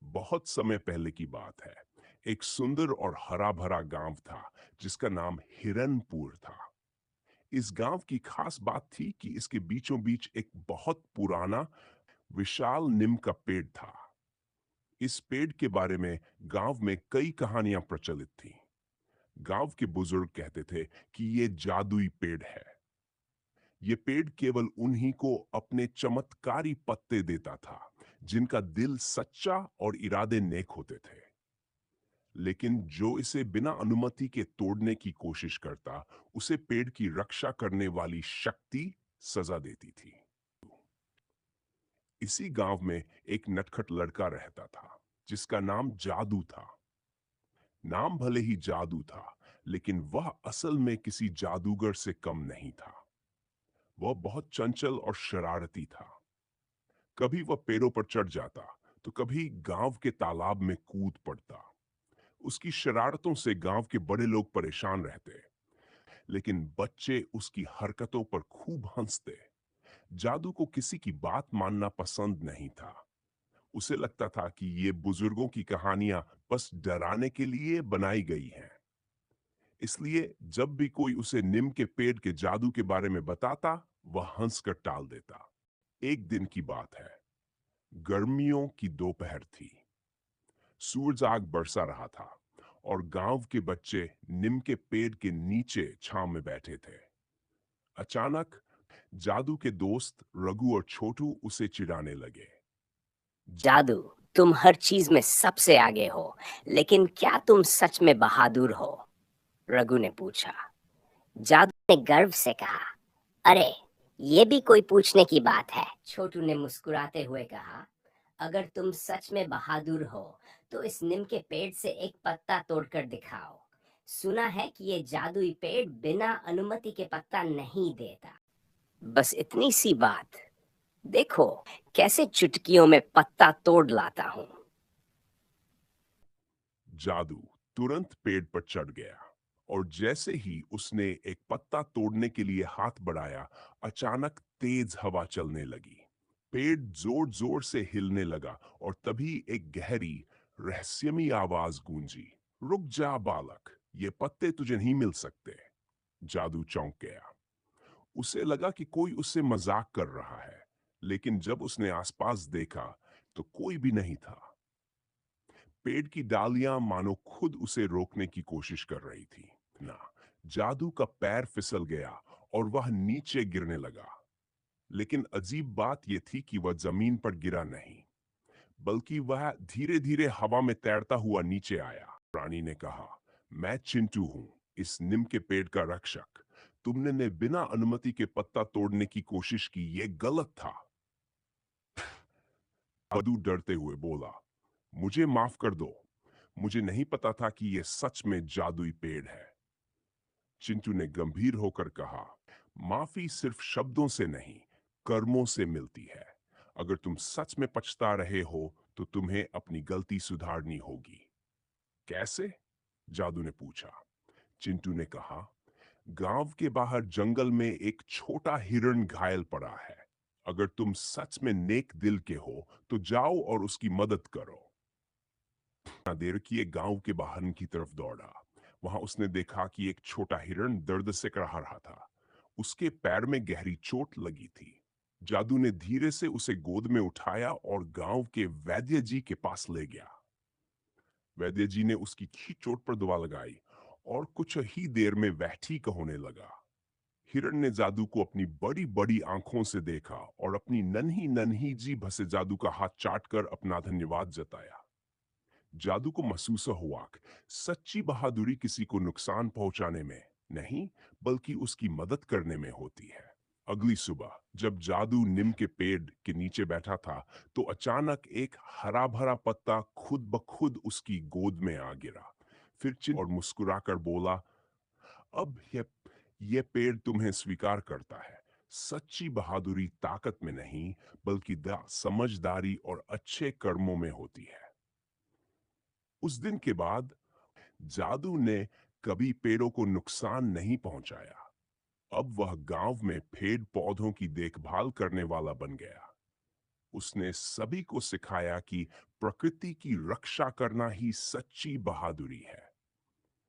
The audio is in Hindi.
बहुत समय पहले की बात है। एक सुंदर और हरा भरा गांव था जिसका नाम हिरनपुर था। इस गांव की खास बात थी कि इसके बीचों बीच एक बहुत पुराना विशाल नीम का पेड़ था। इस पेड़ के बारे में गांव में कई कहानियां प्रचलित थीं। गांव के बुजुर्ग कहते थे कि ये जादुई पेड़ है। ये पेड़ केवल उन्हीं को अपने चमत्कारी पत्ते देता था जिनका दिल सच्चा और इरादे नेक होते थे। लेकिन जो इसे बिना अनुमति के तोड़ने की कोशिश करता, उसे पेड़ की रक्षा करने वाली शक्ति सजा देती थी। इसी गांव में एक नटखट लड़का रहता था जिसका नाम जादू था। नाम भले ही जादू था, लेकिन वह असल में किसी जादूगर से कम नहीं था। वह बहुत चंचल और शरारती था। कभी वह पेड़ों पर चढ़ जाता, तो कभी गांव के तालाब में कूद पड़ता। उसकी शरारतों से गांव के बड़े लोग परेशान रहते, लेकिन बच्चे उसकी हरकतों पर खूब हंसते। जादू को किसी की बात मानना पसंद नहीं था। उसे लगता था कि ये बुजुर्गों की कहानियां बस डराने के लिए बनाई गई हैं। इसलिए जब भी कोई उसे नीम के पेड़ के जादू के बारे में बताता, वह हंसकर टाल देता। एक दिन की बात है। गर्मियों की दोपहर थी। सूरज आग बरसा रहा था और गांव के बच्चे नीम के पेड़ के नीचे छांव में बैठे थे। अचानक जादू के दोस्त रघु और छोटू उसे चिढ़ाने लगे। जादू, तुम हर चीज में सबसे आगे हो, लेकिन क्या तुम सच में बहादुर हो? रघु ने पूछा। जादू ने गर्व से कहा, अरे, ये भी कोई पूछने की बात है? छोटू ने मुस्कुराते हुए कहा, अगर तुम सच में बहादुर हो, तो इस नीम के पेड़ से एक पत्ता तोड़कर दिखाओ। सुना है कि ये जादुई पेड़ बिना अनुमति के पत्ता नहीं देता। बस इतनी सी बात। देखो, कैसे चुटकियों में पत्ता तोड़ लाता हूँ। जादू तुरंत पेड़ पर चढ़ गया और जैसे ही उसने एक पत्ता तोड़ने के लिए हाथ बढ़ाया, अचानक तेज हवा चलने लगी। पेड़ जोर जोर से हिलने लगा और तभी एक गहरी रहस्यमयी आवाज गूंजी। रुक जा बालक, ये पत्ते तुझे नहीं मिल सकते। जादू चौंक गया। उसे लगा कि कोई उससे मजाक कर रहा है, लेकिन जब उसने आसपास देखा तो कोई भी नहीं था। पेड़ की डालियां मानो खुद उसे रोकने की कोशिश कर रही थी। ना, जादू का पैर फिसल गया और वह नीचे गिरने लगा। लेकिन अजीब बात यह थी कि वह जमीन पर गिरा नहीं, बल्कि वह धीरे धीरे हवा में तैरता हुआ नीचे आया। प्राणी ने कहा, मैं चिंटू हूं, इस नीम के पेड़ का रक्षक। तुमने ने बिना अनुमति के पत्ता तोड़ने की कोशिश की, यह गलत था। जादू डरते हुए बोला, मुझे माफ कर दो, मुझे नहीं पता था कि यह सच में जादुई पेड़ है। चिंटू ने गंभीर होकर कहा, माफी सिर्फ शब्दों से नहीं, कर्मों से मिलती है। अगर तुम सच में पछता रहे हो, तो तुम्हें अपनी गलती सुधारनी होगी। कैसे? जादू ने पूछा। चिंटू ने कहा, गांव के बाहर जंगल में एक छोटा हिरण घायल पड़ा है। अगर तुम सच में नेक दिल के हो, तो जाओ और उसकी मदद करो। ना देर किए गांव के बाहर की तरफ दौड़ा। वहां उसने देखा कि एक छोटा हिरण दर्द से कराह रहा था। उसके पैर में गहरी चोट लगी थी। जादू ने धीरे से उसे गोद में उठाया और गांव के वैद्य जी के पास ले गया। वैद्य जी ने उसकी चोट पर दवा लगाई और कुछ ही देर में वह ठीक होने लगा। हिरण ने जादू को अपनी बड़ी बड़ी आंखों से देखा और अपनी नन्ही नन्ही जीभ से जादू का हाथ चाटकर अपना धन्यवाद जताया। जादू को महसूस हुआ कि सच्ची बहादुरी किसी को नुकसान पहुंचाने में नहीं, बल्कि उसकी मदद करने में होती है। अगली सुबह जब जादू नीम के पेड़ के नीचे बैठा था, तो अचानक एक हरा भरा पत्ता खुद ब खुद उसकी गोद में आ गिरा। फिर चिन और मुस्कुराकर बोला, अब यह पेड़ तुम्हें स्वीकार करता है। सच्ची बहादुरी ताकत में नहीं, बल्कि समझदारी और अच्छे कर्मों में होती है। उस दिन के बाद जादू ने कभी पेड़ों को नुकसान नहीं पहुंचाया। अब वह गांव में पेड़ पौधों की देखभाल करने वाला बन गया। उसने सभी को सिखाया कि प्रकृति की रक्षा करना ही सच्ची बहादुरी है।